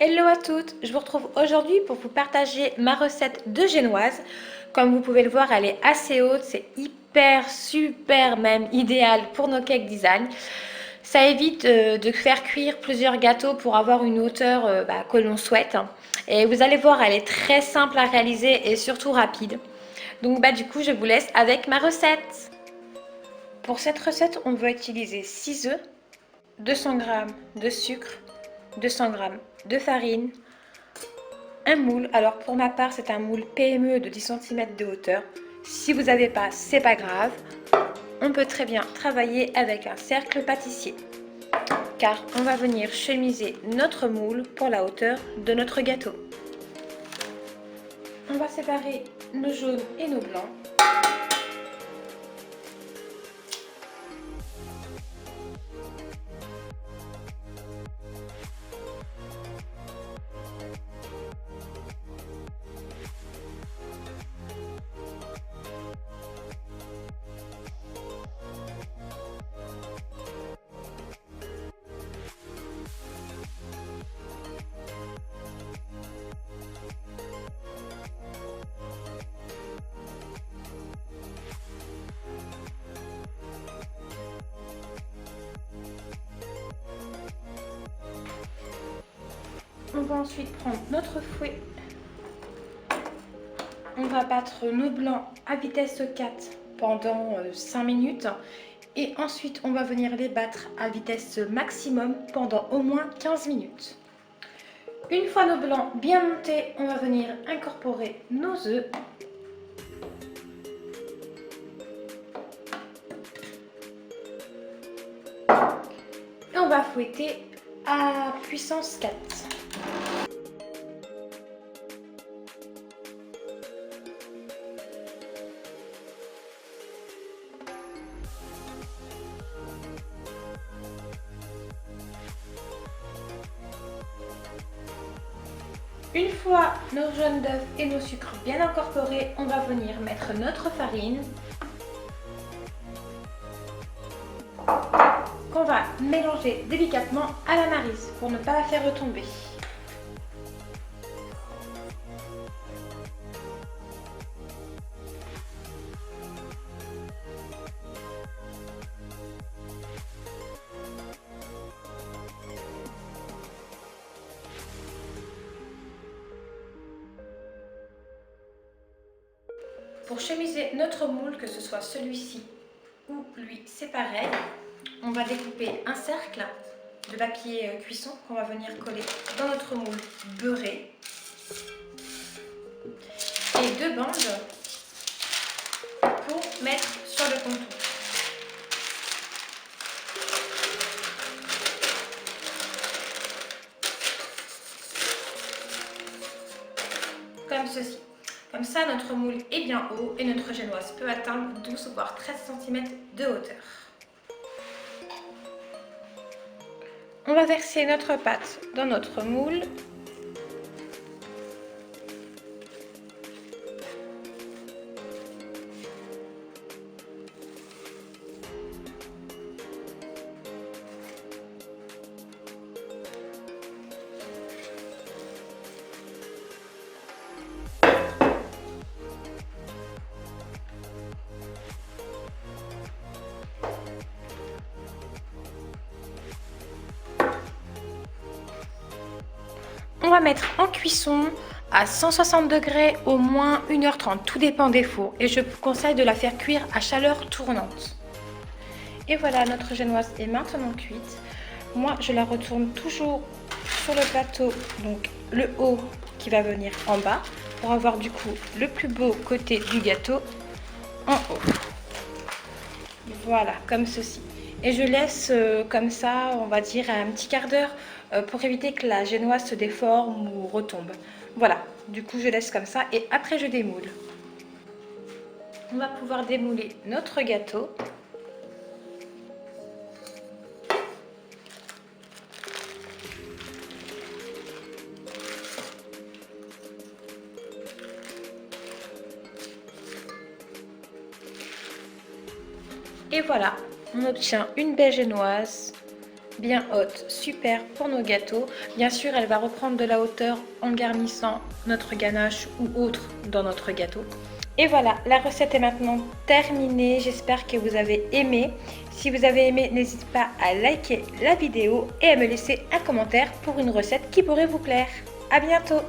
Hello à toutes, je vous retrouve aujourd'hui pour vous partager ma recette de génoise. Comme vous pouvez le voir, elle est assez haute, c'est hyper, super même idéal pour nos cake design. Ça évite de faire cuire plusieurs gâteaux pour avoir une hauteur que l'on souhaite. Et vous allez voir, elle est très simple à réaliser et surtout rapide. Donc du coup, je vous laisse avec ma recette. Pour cette recette, on va utiliser 6 œufs, 200 g de sucre, 200 g de farine, un moule. Alors pour ma part, c'est un moule PME de 10 cm de hauteur. Si vous n'avez pas, c'est pas grave. On peut très bien travailler avec un cercle pâtissier, car on va venir chemiser notre moule pour la hauteur de notre gâteau. On va séparer nos jaunes et nos blancs. On va ensuite prendre notre fouet. On va battre nos blancs à vitesse 4 pendant 5 minutes. Et ensuite, on va venir les battre à vitesse maximum pendant au moins 15 minutes. Une fois nos blancs bien montés, on va venir incorporer nos œufs. Et on va fouetter à puissance 4. Une fois nos jaunes d'œufs et nos sucres bien incorporés, on va venir mettre notre farine qu'on va mélanger délicatement à la maryse pour ne pas la faire retomber. Pour chemiser notre moule, que ce soit celui-ci ou lui, c'est pareil. On va découper un cercle de papier cuisson qu'on va venir coller dans notre moule beurré et 2 bandes pour mettre sur le contour. Comme ceci. Comme ça, notre moule est bien haut et notre génoise peut atteindre 12 voire 13 cm de hauteur. On va verser notre pâte dans notre moule. On va mettre en cuisson à 160 degrés au moins 1h30, tout dépend des fours. Et je vous conseille de la faire cuire à chaleur tournante. Et voilà, notre génoise est maintenant cuite. Moi, je la retourne toujours sur le plateau, donc le haut qui va venir en bas, pour avoir du coup le plus beau côté du gâteau en haut. Voilà, comme ceci. Et je laisse comme ça, on va dire, un petit quart d'heure pour éviter que la génoise se déforme ou retombe. Voilà, du coup je laisse comme ça et après je démoule. On va pouvoir démouler notre gâteau. Et voilà, on obtient une belle génoise bien haute, super pour nos gâteaux. Bien sûr, elle va reprendre de la hauteur en garnissant notre ganache ou autre dans notre gâteau. Et voilà, la recette est maintenant terminée. J'espère que vous avez aimé. Si vous avez aimé, n'hésitez pas à liker la vidéo et à me laisser un commentaire pour une recette qui pourrait vous plaire. À bientôt!